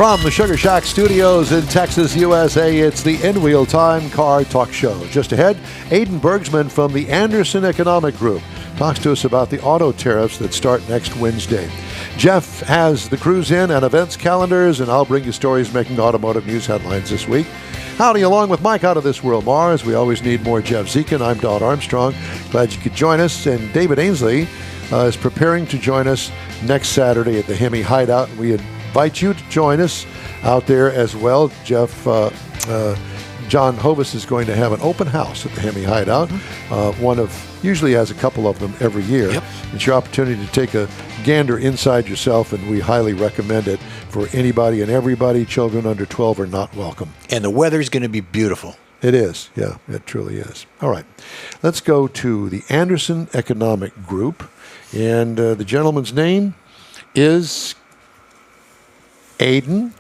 From the Sugar Shack Studios in Texas, USA, it's the InWheelTime Car Talk Show. Just ahead, Aiden Bergsman from the Anderson Economic Group talks to us about the auto tariffs that start next Wednesday. Jeff has the cruise in and events calendars, and I'll bring you stories making automotive news headlines this week. Howdy, along with Mike out of this world, Mars. We always need more Jeff Zekin. I'm Don Armstrong. Glad you could join us. And David Ainsley is preparing to join us next Saturday at the Hemi Hideout. We invite you to join us out there as well. Jeff, John Hovis is going to have an open house at the Hemi Hideout. Usually has a couple of them every year. Yep. It's your opportunity to take a gander inside yourself, and we highly recommend it for anybody and everybody. Children under 12 are not welcome. And the weather's going to be beautiful. It is. Yeah, it truly is. All right. Let's go to the Anderson Economic Group. And the gentleman's name is Aiden.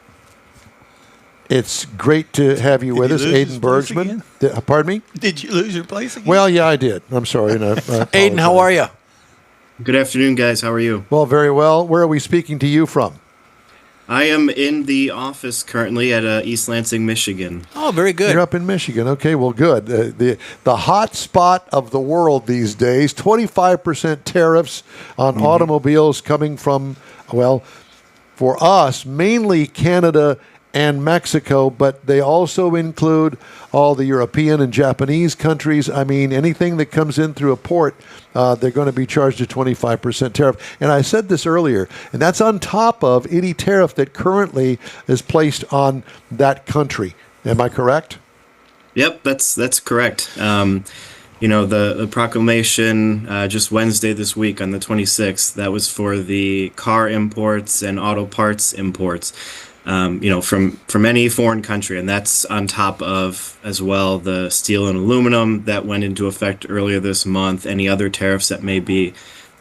It's great to have you with us, Aiden Bergsman. Pardon me? Did you lose your place again? Well, yeah, I did. I'm sorry. And I Aiden, how are you? Good afternoon, guys. How are you? Well, very well. Where are we speaking to you from? I am in the office currently at East Lansing, Michigan. Oh, very good. You're up in Michigan. Okay, well, good. The hot spot of the world these days, 25% tariffs on automobiles coming from, well, for us, mainly Canada and Mexico, but they also include all the European and Japanese countries. I mean, anything that comes in through a port, they're going to be charged a 25% tariff. And I said this earlier, and that's on top of any tariff that currently is placed on that country. Am I correct? Yep, that's correct. The proclamation just Wednesday this week on the 26th, that was for the car imports and auto parts imports. From any foreign country, and that's on top of as well the steel and aluminum that went into effect earlier this month. Any other tariffs that may be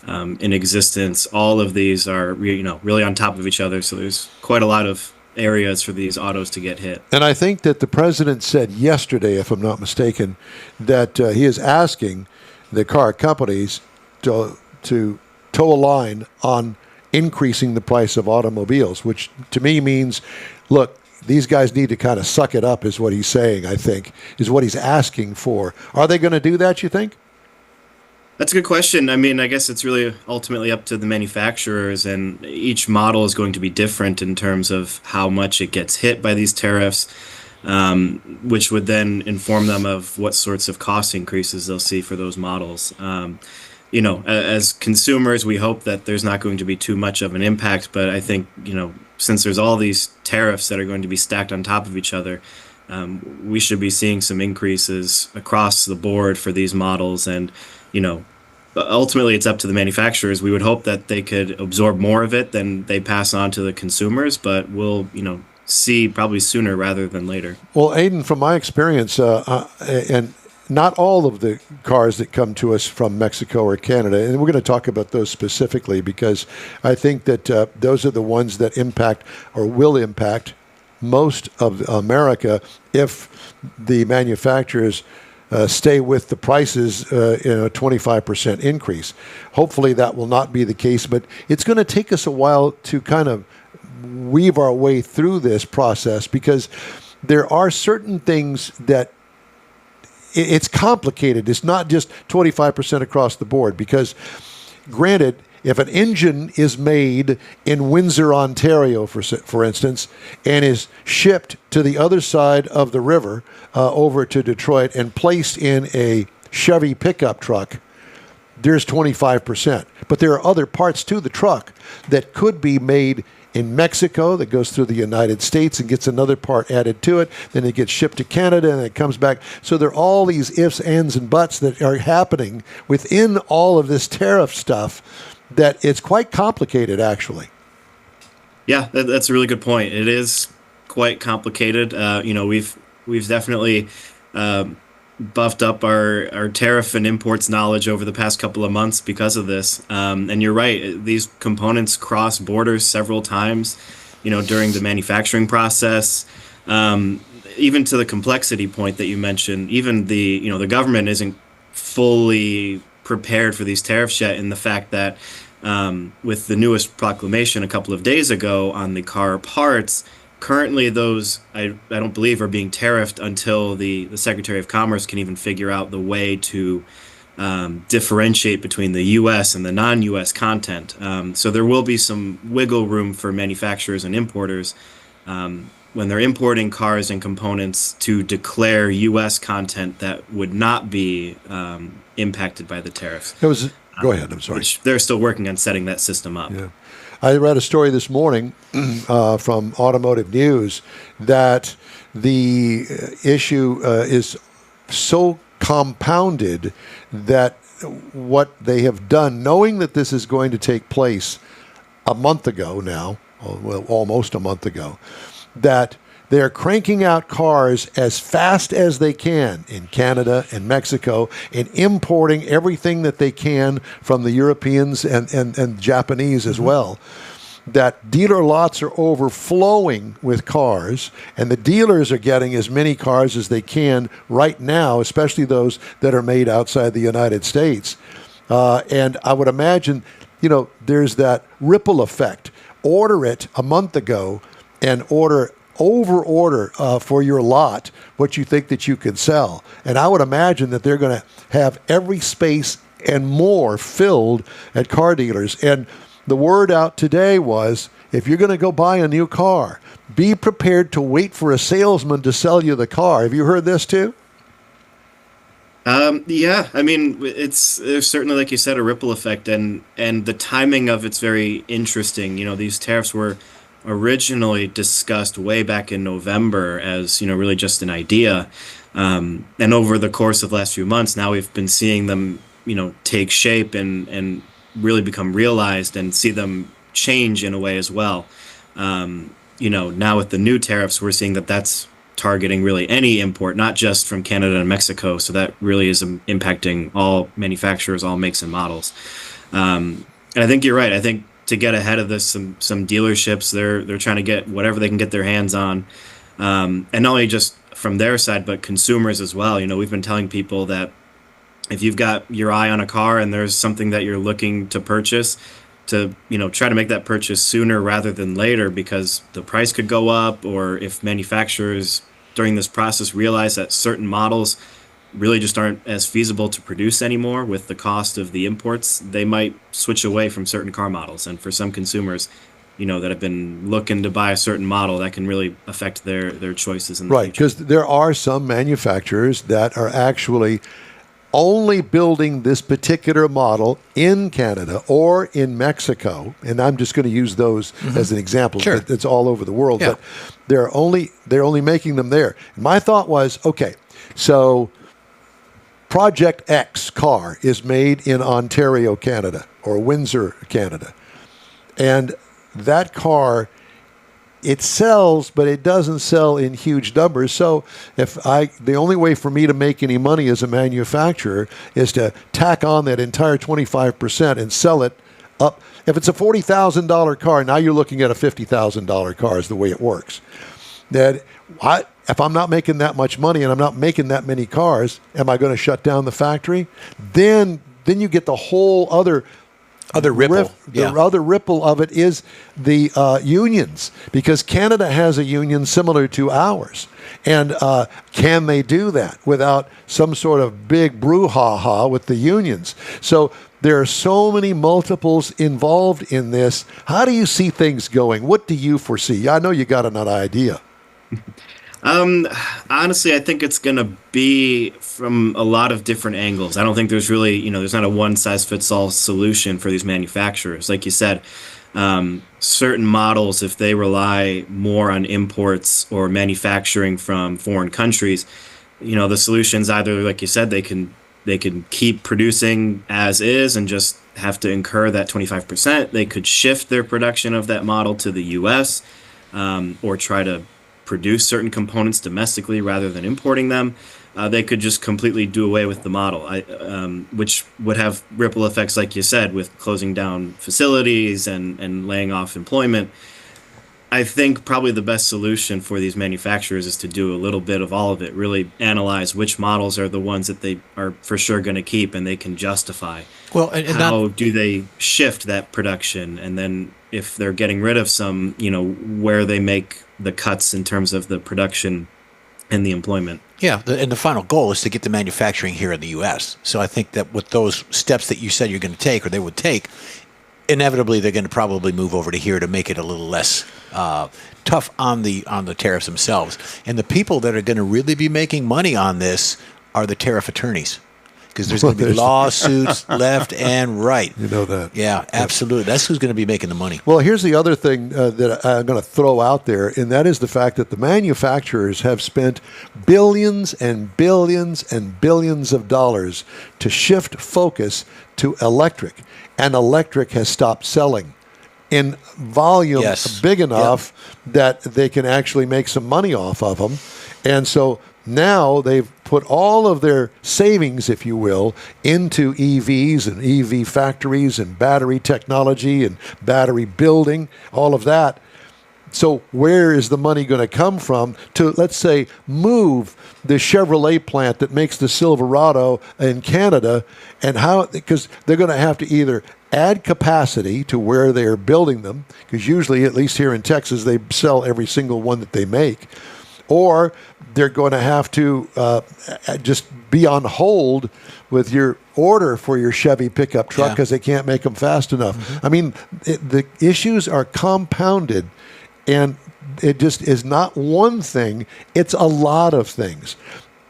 in existence, all of these are really on top of each other. So there's quite a lot of areas for these autos to get hit. And I think that the president said yesterday, if I'm not mistaken, that he is asking the car companies to toe a line on increasing the price of automobiles, which to me means, look, these guys need to kind of suck it up, is what he's saying, I think, is what he's asking for. Are they going to do that, you think? That's a good question. I mean, I guess it's really ultimately up to the manufacturers, and each model is going to be different in terms of how much it gets hit by these tariffs, which would then inform them of what sorts of cost increases they'll see for those models. As consumers, we hope that there's not going to be too much of an impact, but I think, since there's all these tariffs that are going to be stacked on top of each other, we should be seeing some increases across the board for these models. And, ultimately it's up to the manufacturers. We would hope that they could absorb more of it than they pass on to the consumers, but we'll, see probably sooner rather than later. Well, Aiden, from my experience, and not all of the cars that come to us from Mexico or Canada, and we're going to talk about those specifically because I think that those are the ones that impact or will impact most of America if the manufacturers stay with the prices in a 25% increase. Hopefully that will not be the case, but it's going to take us a while to kind of weave our way through this process because there are certain things that it's complicated. It's not just 25% across the board because, granted, if an engine is made in Windsor, Ontario, for instance, and is shipped to the other side of the river over to Detroit and placed in a Chevy pickup truck, there's 25%. But there are other parts to the truck that could be made in Mexico that goes through the United States and gets another part added to it. Then it gets shipped to Canada and it comes back. So there are all these ifs, ands, and buts that are happening within all of this tariff stuff that it's quite complicated, actually. Yeah, that's a really good point. It is quite complicated. We've definitely buffed up our tariff and imports knowledge over the past couple of months because of this. And you're right, these components cross borders several times, during the manufacturing process. Even to the complexity point that you mentioned, even the government isn't fully prepared for these tariffs yet, in the fact that with the newest proclamation a couple of days ago on the car parts, currently, those I don't believe are being tariffed until the Secretary of Commerce can even figure out the way to differentiate between the U.S. and the non-U.S. content. So there will be some wiggle room for manufacturers and importers when they're importing cars and components to declare U.S. content that would not be impacted by the tariffs. Go ahead. I'm sorry. Which they're still working on setting that system up. Yeah. I read a story this morning from Automotive News that the issue is so compounded that what they have done, knowing that this is going to take place a month ago now, well, almost a month ago, that they're cranking out cars as fast as they can in Canada and Mexico and importing everything that they can from the Europeans and Japanese as well. That dealer lots are overflowing with cars, and the dealers are getting as many cars as they can right now, especially those that are made outside the United States. And I would imagine, there's that ripple effect. Order it a month ago and over order for your lot what you think that you can sell. And I would imagine that they're going to have every space and more filled at car dealers. And the word out today was, if you're going to go buy a new car, be prepared to wait for a salesman to sell you the car. Have you heard this too? Yeah, I mean, there's certainly, like you said, a ripple effect, and the timing of it's very interesting. These tariffs were originally discussed way back in November as, really just an idea. And over the course of the last few months, now we've been seeing them, take shape and really become realized and see them change in a way as well. Now with the new tariffs, we're seeing that that's targeting really any import, not just from Canada and Mexico. So that really is impacting all manufacturers, all makes and models. And I think you're right. I think to get ahead of this, some dealerships, they're trying to get whatever they can get their hands on. And not only just from their side, but consumers as well. We've been telling people that if you've got your eye on a car and there's something that you're looking to purchase, to try to make that purchase sooner rather than later, because the price could go up, or if manufacturers during this process realize that certain models really just aren't as feasible to produce anymore with the cost of the imports, they might switch away from certain car models. And for some consumers, that have been looking to buy a certain model, that can really affect their choices in the future. Right, because there are some manufacturers that are actually only building this particular model in Canada or in Mexico, and I'm just going to use those as an example. Sure. It's all over the world, Yeah. but they're only making them there. And my thought was, okay, so Project X car is made in Ontario, Canada, or Windsor, Canada, and that car, it sells, but it doesn't sell in huge numbers. So the only way for me to make any money as a manufacturer is to tack on that entire 25% and sell it up. If it's a $40,000 car, now you're looking at a $50,000 car is the way it works. If I'm not making that much money and I'm not making that many cars, am I going to shut down the factory? Then you get the whole other ripple. The other ripple of it is the unions, because Canada has a union similar to ours. And can they do that without some sort of big brouhaha with the unions? So there are so many multiples involved in this. How do you see things going? What do you foresee? I know you got an idea. Honestly, I think it's going to be from a lot of different angles. I don't think there's really, there's not a one-size-fits-all solution for these manufacturers. Like you said, certain models, if they rely more on imports or manufacturing from foreign countries, the solution's either, like you said, they can keep producing as is and just have to incur that 25%. They could shift their production of that model to the U.S. Or try to produce certain components domestically rather than importing them. They could just completely do away with the model, which would have ripple effects, like you said, with closing down facilities and laying off employment. I think probably the best solution for these manufacturers is to do a little bit of all of it, really analyze which models are the ones that they are for sure going to keep and they can justify. Well, and how do they shift that production, and then if they're getting rid of some, where they make the cuts in terms of the production and the employment. Yeah, and the final goal is to get the manufacturing here in the U.S. So I think that with those steps that you said you're going to take, or they would take, inevitably they're going to probably move over to here to make it a little less tough on the tariffs themselves. And the people that are going to really be making money on this are the tariff attorneys, because there's going to be lawsuits left and right. You know that. Yeah, absolutely. That's who's going to be making the money. Well, here's the other thing that I'm going to throw out there, and that is the fact that the manufacturers have spent billions and billions and billions of dollars to shift focus to electric, and electric has stopped selling in volume big enough that they can actually make some money off of them. And so now they've put all of their savings, if you will, into EVs and EV factories and battery technology and battery building, all of that. So where is the money going to come from to, let's say, move the Chevrolet plant that makes the Silverado in Canada, and how, because they're going to have to either add capacity to where they're building them, because usually, at least here in Texas, they sell every single one that they make, or they're going to have to just be on hold with your order for your Chevy pickup truck because they can't make them fast enough. Mm-hmm. I mean, the issues are compounded, and it just is not one thing. It's a lot of things.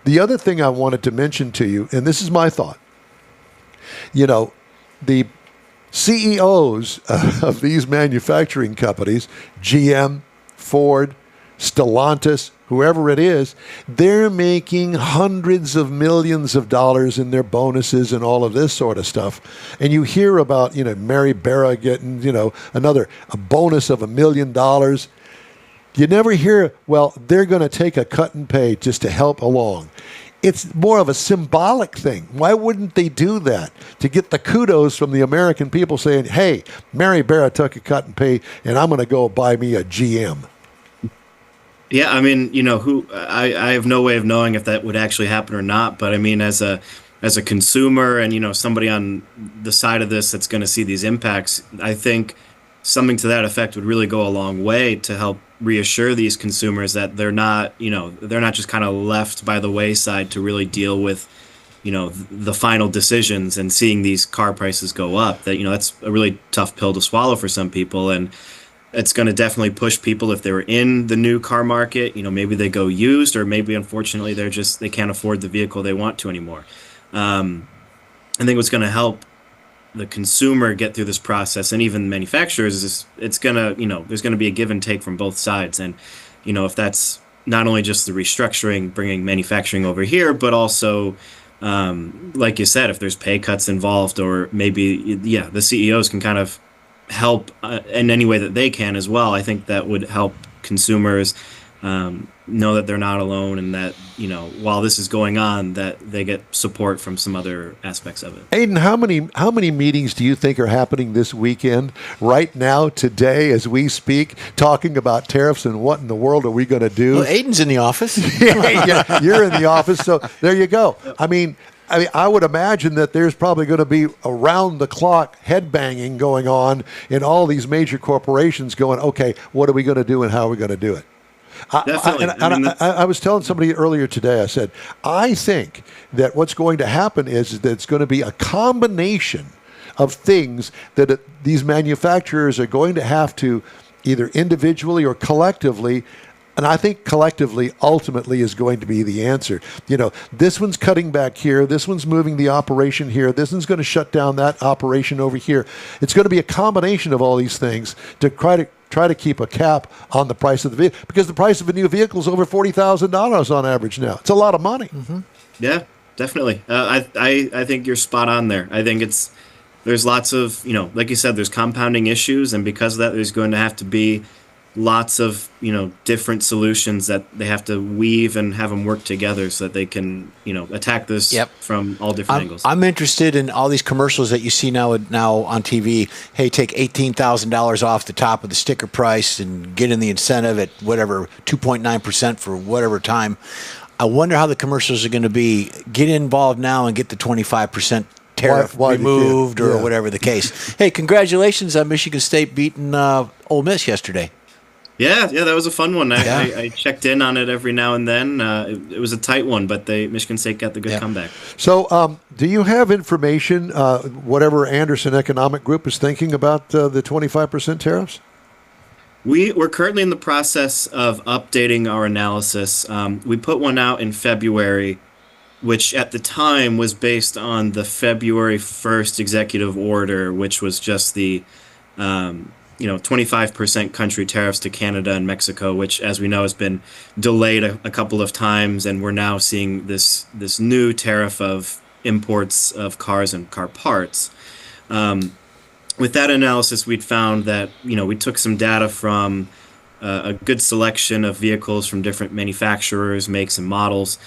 The other thing I wanted to mention to you, and this is my thought, the CEOs of these manufacturing companies, GM, Ford, Stellantis, whoever it is, they're making hundreds of millions of dollars in their bonuses and all of this sort of stuff. And you hear about, Mary Barra getting, a bonus of $1 million. You never hear, well, they're going to take a cut and pay just to help along. It's more of a symbolic thing. Why wouldn't they do that? To get the kudos from the American people saying, hey, Mary Barra took a cut and pay, and I'm going to go buy me a GM. Yeah, I mean, I have no way of knowing if that would actually happen or not. But I mean, as a consumer and, somebody on the side of this that's going to see these impacts, I think something to that effect would really go a long way to help reassure these consumers that they're not just kind of left by the wayside to really deal with, the final decisions and seeing these car prices go up. That, that's a really tough pill to swallow for some people. And it's going to definitely push people, if they were in the new car market, maybe they go used, or maybe unfortunately they can't afford the vehicle they want to anymore. I think what's going to help the consumer get through this process, and even manufacturers, is it's going to, there's going to be a give and take from both sides. And, if that's not only just the restructuring, bringing manufacturing over here, but also, like you said, if there's pay cuts involved, or maybe, the CEOs can kind of help in any way that they can as well. I think that would help consumers know that they're not alone, and that, while this is going on, that they get support from some other aspects of it. Aiden, how many meetings do you think are happening this weekend, right now, today, as we speak, talking about tariffs and what in the world are we going to do? Well, Aiden's in the office. yeah, you're in the office, so there you go. I mean, I would imagine that there's probably going to be around-the-clock headbanging going on in all these major corporations going, okay, what are we going to do and how are we going to do it? Definitely. I was telling somebody earlier today, I said, I think that what's going to happen is that it's going to be a combination of things that these manufacturers are going to have to either individually or collectively, and I think collectively ultimately is going to be the answer. This one's cutting back here. This one's moving the operation here. This one's going to shut down that operation over here. It's going to be a combination of all these things to try to keep a cap on the price of the vehicle, because the price of a new vehicle is over $40,000 on average now. It's a lot of money. Mm-hmm. Yeah, definitely. I think you're spot on there. I think there's lots of, like you said, there's compounding issues, and because of that, there's going to have to be lots of, different solutions that they have to weave and have them work together so that they can, attack this from all different angles. I'm interested in all these commercials that you see now on TV. Hey, take $18,000 off the top of the sticker price and get in the incentive at whatever, 2.9% for whatever time. I wonder how the commercials are going to be. Get involved now and get the 25% tariff why you can't. removed or Yeah. whatever the case. Hey, congratulations on Michigan State beating Ole Miss yesterday. Yeah, that was a fun one. Yeah. I checked in on it every now and then. It was a tight one, but Michigan State got the good Yeah. comeback. So, do you have information, whatever Anderson Economic Group is thinking about the 25% tariffs? We're currently in the process of updating our analysis. We put one out in February, which at the time was based on the February 1st executive order, which was just the 25% country tariffs to Canada and Mexico, which, as we know, has been delayed a couple of times, and we're now seeing this new tariff of imports of cars and car parts. With that analysis, we'd found that we took some data from a good selection of vehicles from different manufacturers, makes, and models.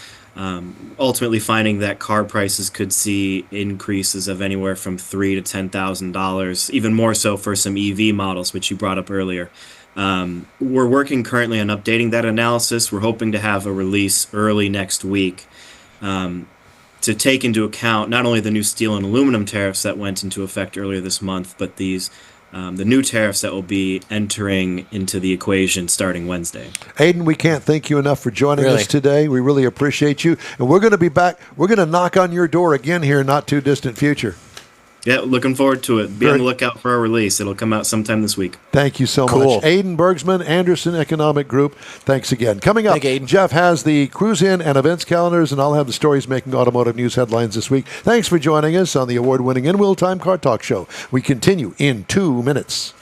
Ultimately finding that car prices could see increases of anywhere from $3,000 to $10,000, even more so for some EV models, which you brought up earlier. We're working currently on updating that analysis. We're hoping to have a release early next week to take into account not only the new steel and aluminum tariffs that went into effect earlier this month, but the new tariffs that will be entering into the equation starting Wednesday. Aiden, we can't thank you enough for joining us today. We really appreciate you. And we're going to be back. We're going to knock on your door again here in not too distant future. Yeah, looking forward to it. Be on the lookout for our release. It'll come out sometime this week. Thank you so Cool. much. Aiden Bergsman, Anderson Economic Group. Thanks again. Coming up, Thank you, Aiden. Jeff has the cruise in and events calendars, and I'll have the stories making automotive news headlines this week. Thanks for joining us on the award-winning InWheelTime Car Talk Show. We continue in 2 minutes.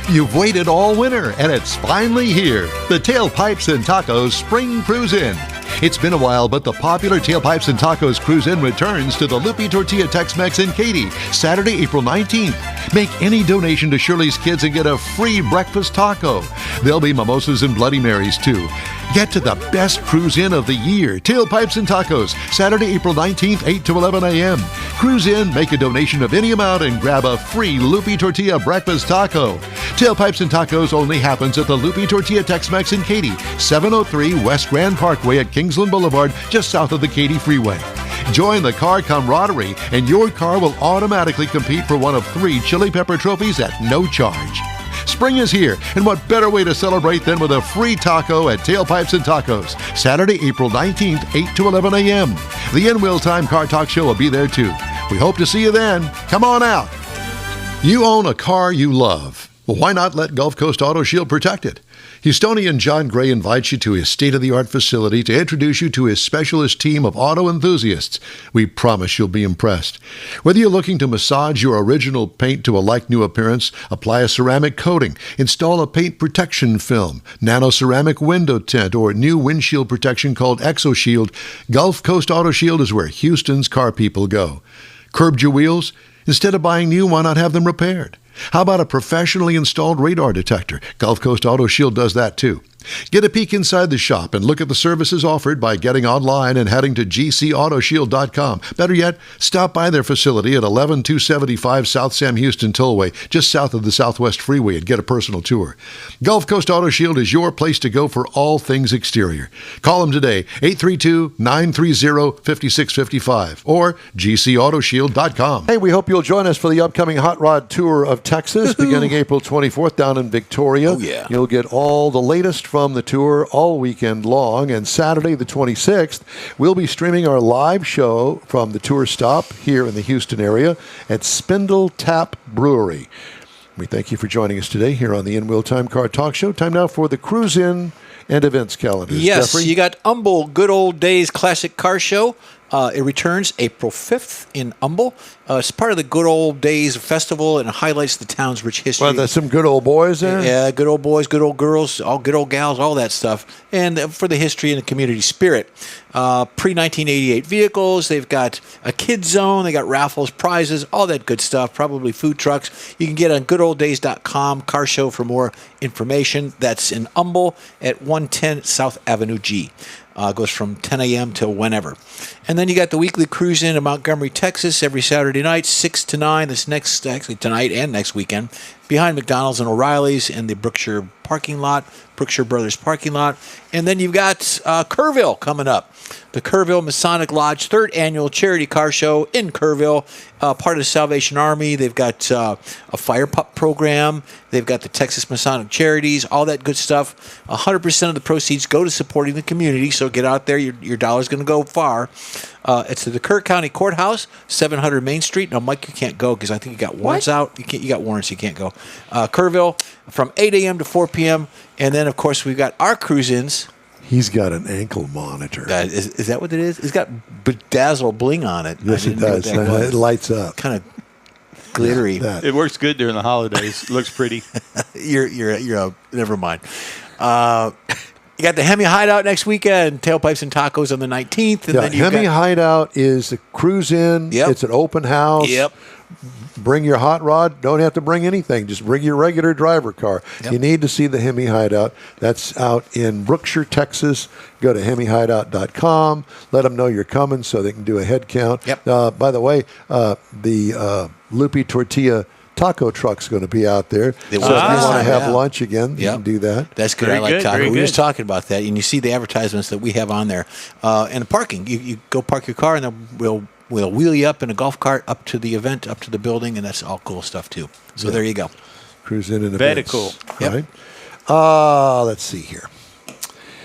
You've waited all winter, and it's finally here. The Tailpipes and Tacos Spring Cruise In. It's been a while, but the popular Tailpipes and Tacos Cruise In returns to the Loopy Tortilla Tex-Mex in Katy, Saturday, April 19th. Make any donation to Shirley's Kids and get a free breakfast taco. There'll be mimosas and Bloody Marys, too. Get to the best cruise in of the year. Tailpipes and Tacos, Saturday, April 19th, 8 to 11 a.m. Cruise in, make a donation of any amount, and grab a free Loopy Tortilla breakfast taco. Tailpipes and Tacos only happens at the Loopy Tortilla Tex-Mex in Katy, 703 West Grand Parkway at Kingsland Boulevard, just south of the Katy Freeway. Join the car camaraderie, and your car will automatically compete for one of 3 chili pepper trophies at no charge. Spring is here, and what better way to celebrate than with a free taco at Tailpipes and Tacos, Saturday, April 19th, 8 to 11 a.m. The InWheelTime Car Talk Show will be there too. We hope to see you then. Come on out. You own a car you love. Well, why not let Gulf Coast Auto Shield protect it? Houstonian John Gray invites you to his state-of-the-art facility to introduce you to his specialist team of auto enthusiasts. We promise you'll be impressed. Whether you're looking to massage your original paint to a like-new appearance, apply a ceramic coating, install a paint protection film, nano-ceramic window tint, or new windshield protection called ExoShield, Gulf Coast Auto Shield is where Houston's car people go. Curbed your wheels? Instead of buying new, why not have them repaired? How about a professionally installed radar detector? Gulf Coast Auto Shield does that too. Get a peek inside the shop and look at the services offered by getting online and heading to gcautoshield.com. Better yet, stop by their facility at 11275 South Sam Houston Tollway, just south of the Southwest Freeway, and get a personal tour. Gulf Coast Auto Shield is your place to go for all things exterior. Call them today, 832-930-5655 or gcautoshield.com. Hey, we hope you'll join us for the upcoming Hot Rod Tour of Texas, beginning April 24th down in Victoria. Oh, yeah. You'll get all the latest from the tour all weekend long, and Saturday the 26th, we'll be streaming our live show from the tour stop here in the Houston area at Spindle Tap Brewery. We thank you for joining us today here on the InWheelTime Car Talk Show. Time now for the Cruise In and Events calendars. Yes, Jeffrey? you got Humble Good Old Days Classic Car Show. It returns April 5th in Humble. It's part of the Good Old Days Festival, and it highlights the town's rich history. Well, there's some good old boys there. Yeah, good old boys, good old girls, all good old gals, all that stuff. And for the history and the community spirit. Pre-1988 vehicles. They've got a kids zone. They got raffles, prizes, all that good stuff. Probably food trucks. You can get on goodoldays.com, car show, for more information. That's in Humble at 110 South Avenue G. Goes from 10 a.m. till whenever. And then you got the weekly cruise in Montgomery, Texas, every Saturday night, 6 to 9. This actually tonight and next weekend. behind McDonald's and O'Reilly's in the Brookshire parking lot, Brookshire Brothers parking lot. And then you've got Kerrville coming up. The Kerrville Masonic Lodge, third annual charity car show in Kerrville, part of the Salvation Army. They've got a fire pup program. They've got the Texas Masonic Charities, all that good stuff. 100% of the proceeds go to supporting the community, so get out there. Your dollar's going to go far. It's at the Kerr County Courthouse, 700 Main Street. Now, Mike, you can't go because I think you got warrants out. You got warrants, you can't go. Kerrville from 8 a.m. to 4 p.m. And then, of course, we've got our cruise-ins. He's got an ankle monitor. Is that what it is? It's got bedazzle bling on it. Yes, it does. It lights up. Kind of glittery. Yeah, It works good during the holidays. It looks pretty. You're never mind. You got the Hemi Hideout next weekend, Tailpipes and Tacos on the 19th. And then Hemi Hideout is a cruise-in. Yep. It's an open house. Yep. Bring your hot rod. Don't have to bring anything. Just bring your regular driver car. Yep. You need to see the Hemi Hideout. That's out in Brookshire, Texas. Go to HemiHideout.com. Let them know you're coming so they can do a head count. Yep. By the way, the Lupi Tortilla taco truck's going to be out there. So if you want to have lunch again, you can do that. That's good. Very I like good, taco. very We were good. just talking about that, and you see the advertisements that we have on there. And the parking. You go park your car, and then we'll wheel you up in a golf cart up to the event, up to the building, and that's all cool stuff, too. So there you go. Cruise in and Very events. cool. Yep. Right? Let's see here.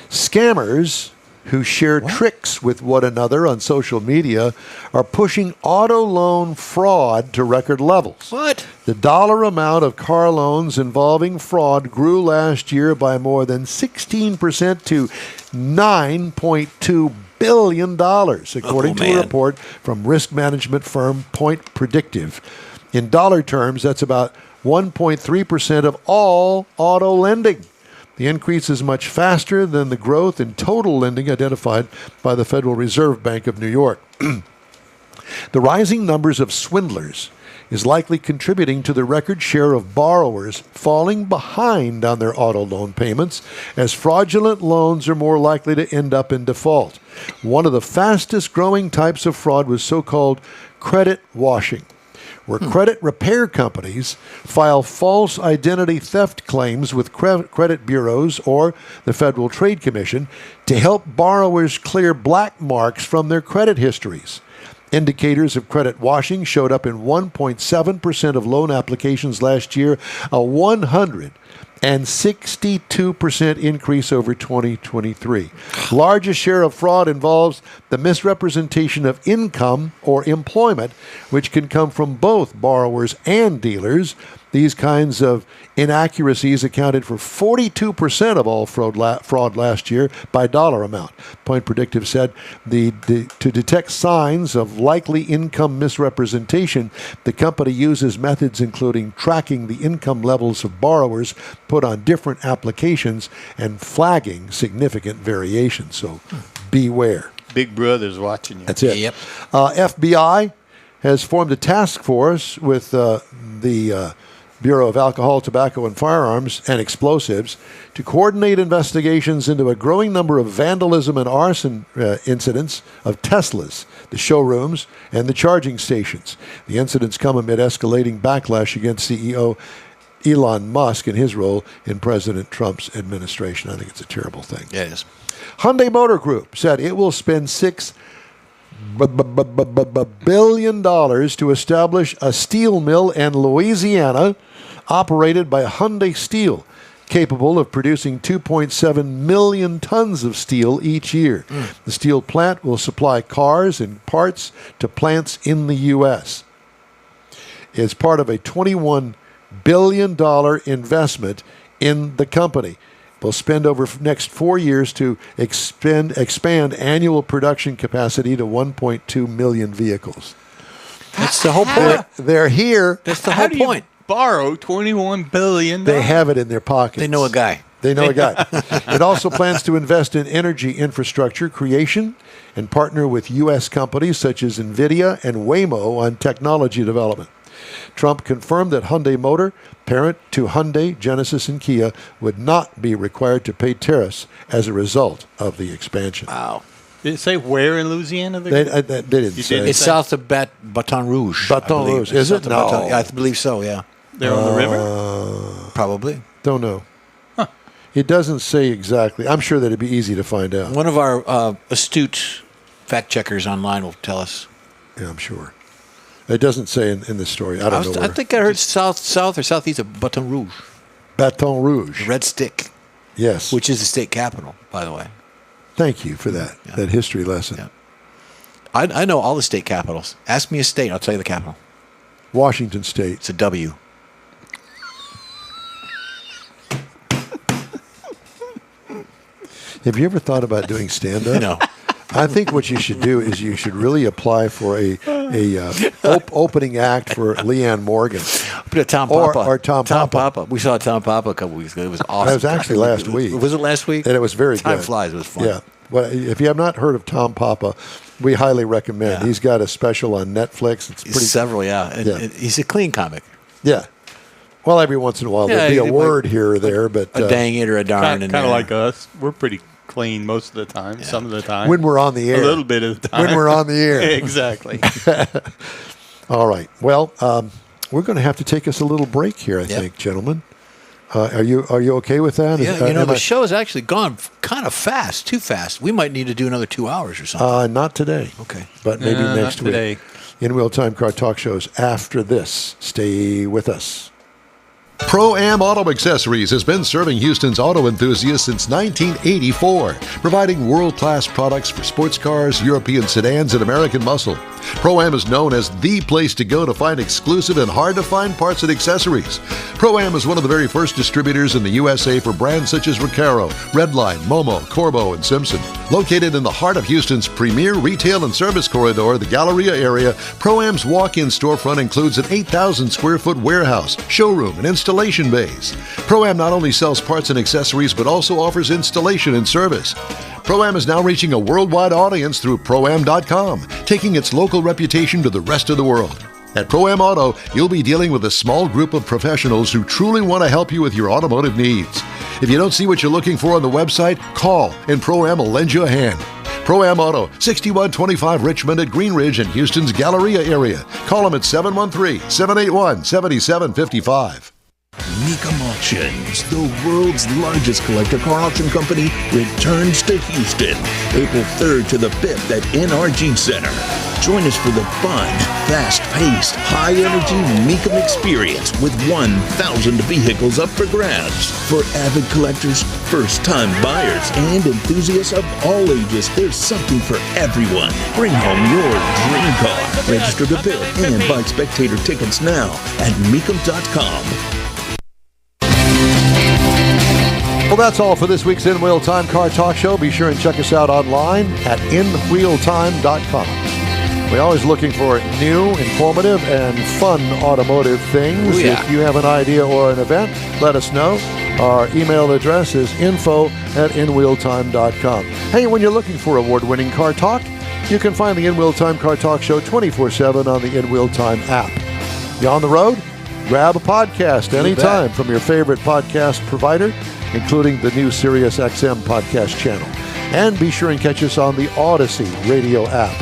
Scammers who share tricks with one another on social media are pushing auto loan fraud to record levels. What? The dollar amount of car loans involving fraud grew last year by more than 16% to $9.2 billion, according to a report from risk management firm Point Predictive. In dollar terms, that's about 1.3% of all auto lending. The increase is much faster than the growth in total lending identified by the Federal Reserve Bank of New York. The rising numbers of swindlers is likely contributing to the record share of borrowers falling behind on their auto loan payments, as fraudulent loans are more likely to end up in default. One of the fastest growing types of fraud was so-called credit washing, where credit repair companies file false identity theft claims with credit bureaus or the Federal Trade Commission to help borrowers clear black marks from their credit histories. Indicators of credit washing showed up in 1.7% of loan applications last year, a 162% increase over 2023. Largest share of fraud involves the misrepresentation of income or employment, which can come from both borrowers and dealers. These kinds of inaccuracies accounted for 42% of all fraud last year by dollar amount. Point Predictive said to detect signs of likely income misrepresentation, the company uses methods including tracking the income levels of borrowers put on different applications and flagging significant variations. So beware. Big Brother's watching you. That's it. Yep. FBI has formed a task force with the Bureau of Alcohol, Tobacco, and Firearms and Explosives to coordinate investigations into a growing number of vandalism and arson incidents of Teslas, the showrooms, and the charging stations. The incidents come amid escalating backlash against CEO Elon Musk and his role in President Trump's administration. I think it's a terrible thing. Yeah, it is. Hyundai Motor Group said it will spend $6 billion to establish a steel mill in Louisiana operated by Hyundai Steel, capable of producing 2.7 million tons of steel each year. The steel plant will supply cars and parts to plants in the U.S. It's part of a $21 billion investment in the company. Will spend over the next 4 years to expand annual production capacity to 1.2 million vehicles. That's the whole point. They're here. That's the How whole do you point. borrow $21 billion? They have it in their pockets. They know a guy. They know a guy. It also plans to invest in energy infrastructure creation and partner with U.S. companies such as NVIDIA and Waymo on technology development. Trump confirmed that Hyundai Motor, parent to Hyundai, Genesis, and Kia, would not be required to pay tariffs as a result of the expansion. Wow. Did it say where in Louisiana? They didn't say. didn't It's south of Baton Rouge. Baton I believe. Rouge. Is South it? of Baton- No. I believe so, yeah. They're on the river? Probably. Don't know. It doesn't say exactly. I'm sure that it'd be easy to find out. One of our astute fact checkers online will tell us. Yeah, I'm sure. It doesn't say in the story. I don't know. I think I heard south or southeast of Baton Rouge. Baton Rouge. The Red Stick, Yes. which is the state capital, by the way. Thank you for that history lesson. Yeah. I know all the state capitals. Ask me a state, I'll tell you the capital. Washington State. It's a W. Have you ever thought about doing stand-up? No. I think what you should do is you should really apply for a opening act for Leanne Morgan. But Tom Or- Papa. or Tom Papa. We saw Tom Papa a couple weeks ago. It was awesome. That was actually last week. Was it last week? And it was very Time good. flies. It was fun. Yeah. Well, if you have not heard of Tom Papa, we highly recommend. Yeah. He's got a special on Netflix. It's pretty. Several, yeah. And he's a clean comic. Yeah. Well, every once in a while Yeah, there'll be a he word might- here or there, but A dang it or a darn Kind in of there. like us. We're pretty clean most of the time. Some of the time. when we're on the air, A little bit of the time. when we're on the air. Exactly. All right. Well, we're going to have to take us a little break here, I think, gentlemen. Are you okay with that? Yeah, Am the I- show has actually gone kind of fast, too fast. We might need to do another 2 hours or something. Not today. Okay. But maybe Not next week. today. InWheelTime Car Talk shows after this. Stay with us. Pro-Am Auto Accessories has been serving Houston's auto enthusiasts since 1984, providing world-class products for sports cars, European sedans, and American muscle. Pro-Am is known as the place to go to find exclusive and hard-to-find parts and accessories. Pro-Am is one of the very first distributors in the USA for brands such as Recaro, Redline, Momo, Corbo, and Simpson. Located in the heart of Houston's premier retail and service corridor, the Galleria area, Pro-Am's walk-in storefront includes an 8,000-square-foot warehouse, showroom, and installation bays. Pro-Am not only sells parts and accessories, but also offers installation and service. Pro-Am is now reaching a worldwide audience through Pro-Am.com, taking its local reputation to the rest of the world. At Pro-Am Auto, you'll be dealing with a small group of professionals who truly want to help you with your automotive needs. If you don't see what you're looking for on the website, call and Pro-Am will lend you a hand. Pro-Am Auto, 6125 Richmond at Green Ridge in Houston's Galleria area. Call them at 713-781-7755. Mecum Auctions, the world's largest collector car auction company, returns to Houston, April 3rd to the 5th at NRG Center. Join us for the fun, fast-paced, high-energy Mecum experience with 1,000 vehicles up for grabs. For avid collectors, first-time buyers, and enthusiasts of all ages, there's something for everyone. Bring home your dream car. Register to bid and buy spectator tickets now at Mecum.com. Well, that's all for this week's InWheelTime Car Talk Show. Be sure and check us out online at InWheelTime.com. We're always looking for new, informative, and fun automotive things. Ooh, yeah. If you have an idea or an event, let us know. Our email address is info@InWheelTime.com. Hey, when you're looking for award-winning car talk, you can find the InWheelTime Car Talk Show 24/7 on the InWheelTime app. You on the road? Grab a podcast anytime from your favorite podcast provider, including the new SiriusXM podcast channel. And be sure and catch us on the Odyssey radio app.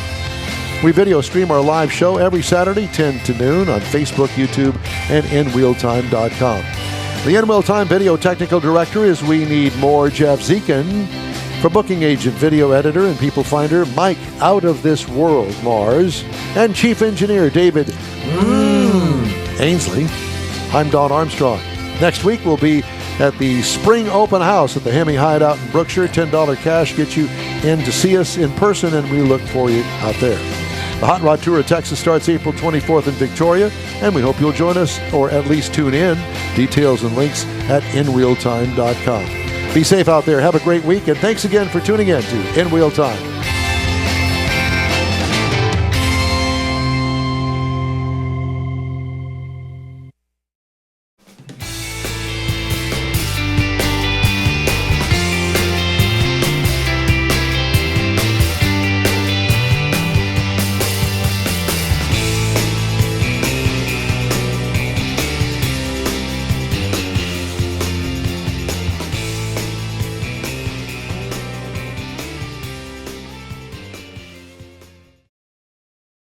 We video stream our live show every Saturday, 10 to noon, on Facebook, YouTube, and InWheelTime.com. The InWheelTime video technical director is We Need More Jeff Zekin. For booking agent, video editor, and people finder, Mike Out of This World Mars. And chief engineer, David Ainsley. I'm Don Armstrong. Next week we'll be at the Spring Open House at the Hemi Hideout in Brookshire. $10 cash gets you in to see us in person, and we look for you out there. The Hot Rod Tour of Texas starts April 24th in Victoria, and we hope you'll join us, or at least tune in. Details and links at InWheelTime.com. Be safe out there. Have a great week, and thanks again for tuning in to InWheelTime.